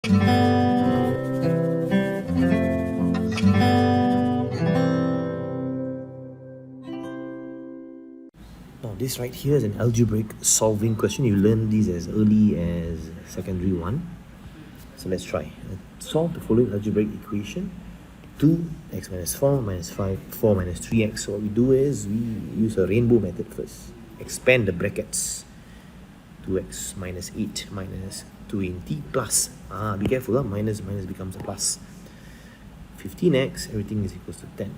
Now this right here is an algebraic solving question. You learn these as early as secondary 1. So let's try. Solve the following algebraic equation. 2x minus 4 minus 5, 4 minus 3x. So what we do is we use a rainbow method first. Expand the brackets. 2x minus 8 minus 20 plus. Be careful, minus becomes a plus. 15x, everything is equals to 10.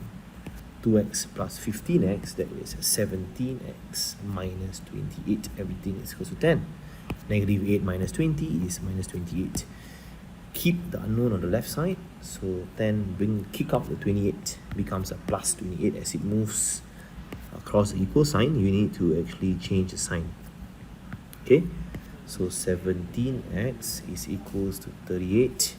2x plus 15x, that is 17x minus 28, everything is equals to 10. Negative 8 minus 20 is minus 28. Keep the unknown on the left side, so 10 kick out the 28, becomes a plus 28. As it moves across the equal sign, you need to actually change the sign. Okay, so 17x is equals to 38,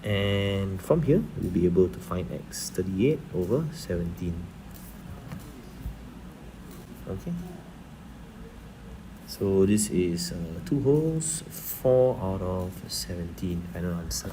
and from here we'll be able to find x, 38 over 17. Okay, so this is 2 holes, 4 out of 17, final answer.